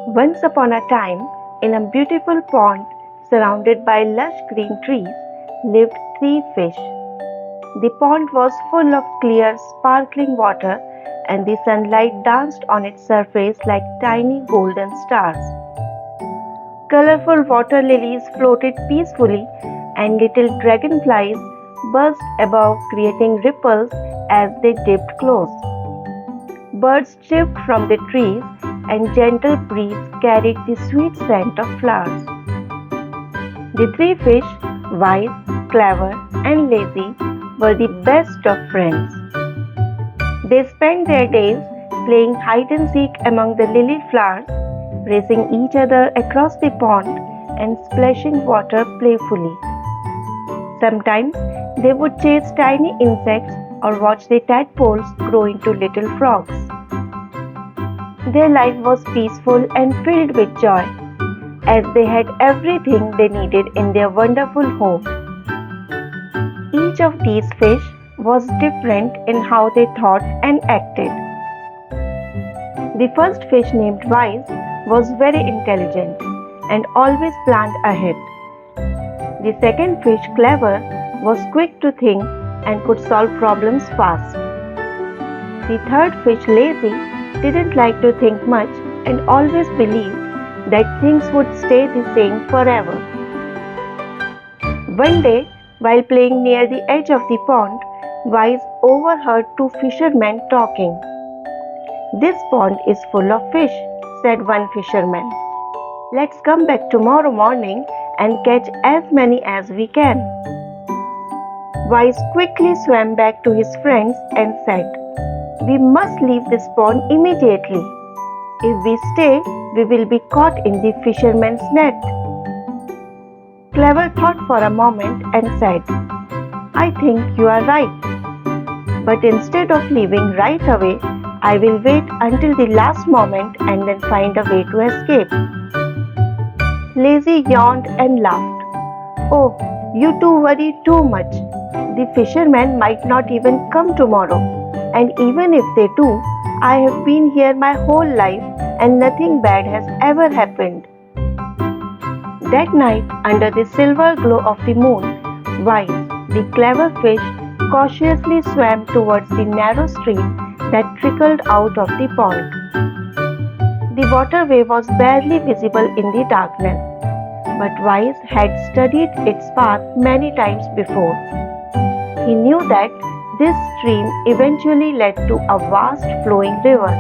Once upon a time, in a beautiful pond surrounded by lush green trees, lived three fish. The pond was full of clear, sparkling water, and the sunlight danced on its surface like tiny golden stars. Colorful water lilies floated peacefully, and little dragonflies buzzed above, creating ripples as they dipped close. Birds chirped from the trees, and gentle breeze carried the sweet scent of flowers. The three fish, wise, clever, and lazy, were the best of friends. They spent their days playing hide and seek among the lily flowers, racing each other across the pond and splashing water playfully. Sometimes they would chase tiny insects or watch the tadpoles grow into little frogs. Their life was peaceful and filled with joy, as they had everything they needed in their wonderful home. Each of these fish was different in how they thought and acted. The first fish, named Wise, was very intelligent and always planned ahead. The second fish, Clever, was quick to think and could solve problems fast. The third fish, Lazy, didn't like to think much and always believed that things would stay the same forever. One day, while playing near the edge of the pond, Wise overheard two fishermen talking. "This pond is full of fish," said one fisherman. "Let's come back tomorrow morning and catch as many as we can." Wise quickly swam back to his friends and said, "We must leave this pond immediately. If we stay, we will be caught in the fisherman's net." Clever thought for a moment and said, "I think you are right. But instead of leaving right away, I will wait until the last moment and then find a way to escape." Lazy yawned and laughed. "Oh, you two worry too much. The fishermen might not even come tomorrow. And even if they do, I have been here my whole life and nothing bad has ever happened." That night, under the silver glow of the moon, Wise, the clever fish, cautiously swam towards the narrow stream that trickled out of the pond. The waterway was barely visible in the darkness, but Wise had studied its path many times before. He knew that this stream eventually led to a vast flowing river,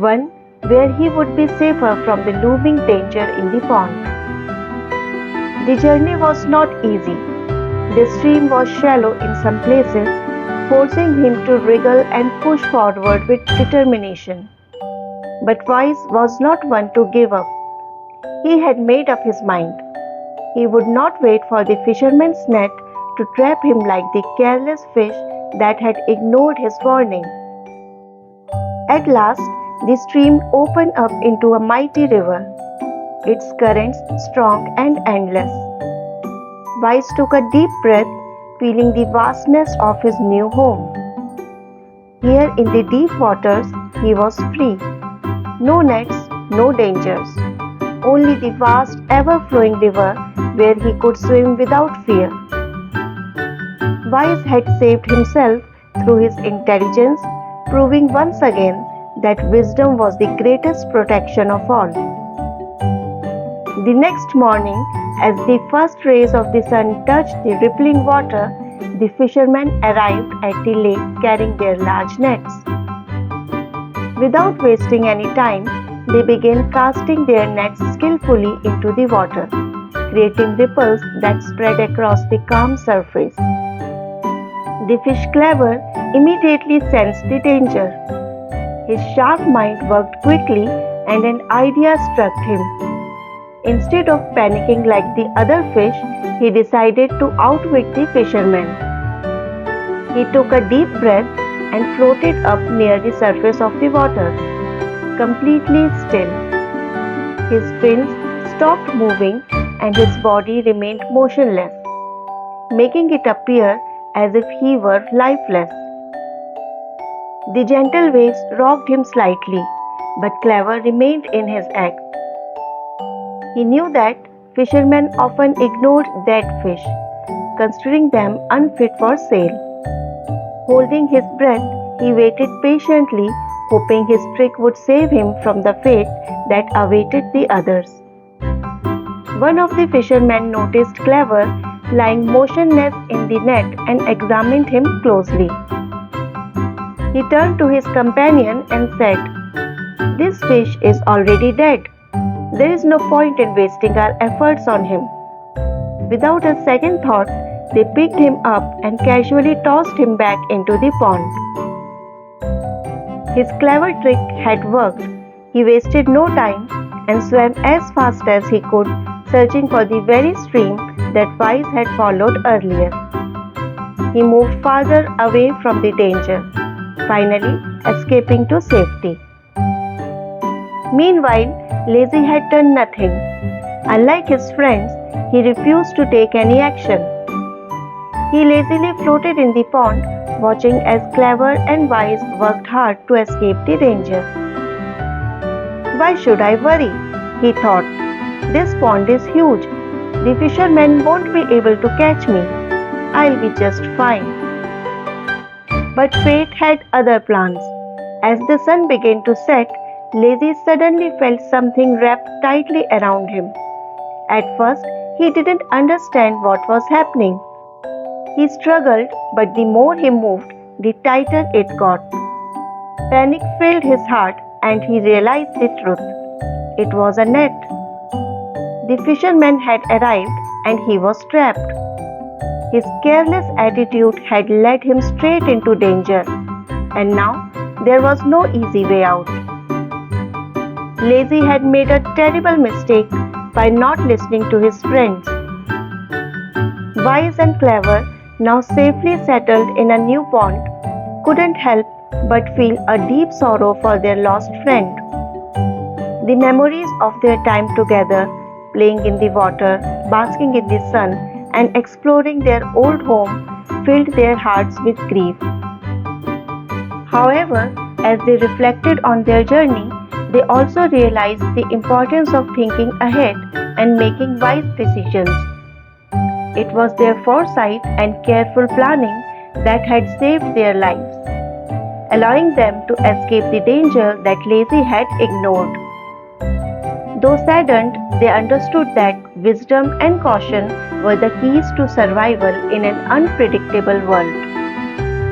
one where he would be safer from the looming danger in the pond. The journey was not easy. The stream was shallow in some places, forcing him to wriggle and push forward with determination. But Wise was not one to give up. He had made up his mind. He would not wait for the fisherman's net to trap him like the careless fish that had ignored his warning. At last, the stream opened up into a mighty river, its currents strong and endless. Wise took a deep breath, feeling the vastness of his new home. Here in the deep waters, he was free. No nets, no dangers. Only the vast, ever-flowing river where he could swim without fear. Wise had saved himself through his intelligence, proving once again that wisdom was the greatest protection of all. The next morning, as the first rays of the sun touched the rippling water, the fishermen arrived at the lake carrying their large nets. Without wasting any time, they began casting their nets skillfully into the water, creating ripples that spread across the calm surface. The fish Clever immediately sensed the danger. His sharp mind worked quickly and an idea struck him. Instead of panicking like the other fish, he decided to outwit the fishermen. He took a deep breath and floated up near the surface of the water, completely still. His fins stopped moving and his body remained motionless, making it appear as if he were lifeless. The gentle waves rocked him slightly, but Clever remained in his act. He knew that fishermen often ignored dead fish, considering them unfit for sale. Holding his breath, he waited patiently, hoping his trick would save him from the fate that awaited the others. One of the fishermen noticed Clever lying motionless in the net and examined him closely. He turned to his companion and said, "This fish is already dead. There is no point in wasting our efforts on him." Without a second thought, they picked him up and casually tossed him back into the pond. His clever trick had worked. He wasted no time and swam as fast as he could, searching for the very stream that Wise had followed earlier. He moved farther away from the danger, finally escaping to safety. Meanwhile, Lazy had done nothing. Unlike his friends, he refused to take any action. He lazily floated in the pond, watching as Clever and Wise worked hard to escape the danger. "Why should I worry?" he thought. "This pond is huge. The fishermen won't be able to catch me. I'll be just fine." But fate had other plans. As the sun began to set, Lazy suddenly felt something wrapped tightly around him. At first, he didn't understand what was happening. He struggled, but the more he moved, the tighter it got. Panic filled his heart and he realized the truth. It was a net. The fisherman had arrived and he was trapped. His careless attitude had led him straight into danger, and now there was no easy way out. Lazy had made a terrible mistake by not listening to his friends. Wise and Clever, now safely settled in a new pond, couldn't help but feel a deep sorrow for their lost friend. The memories of their time together, playing in the water, basking in the sun, and exploring their old home filled their hearts with grief. However, as they reflected on their journey, they also realized the importance of thinking ahead and making wise decisions. It was their foresight and careful planning that had saved their lives, allowing them to escape the danger that Lazy had ignored. Though saddened, they understood that wisdom and caution were the keys to survival in an unpredictable world.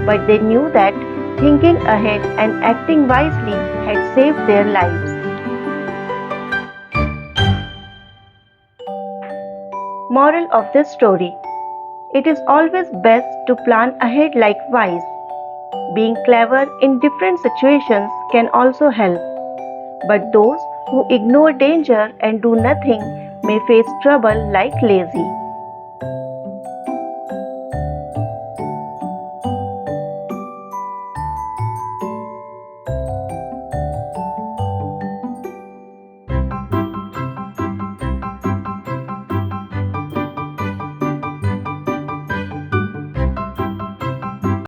But they knew that thinking ahead and acting wisely had saved their lives. Moral of the story: it is always best to plan ahead like Wise. Being clever in different situations can also help, but those who ignore danger and do nothing may face trouble like Lazy.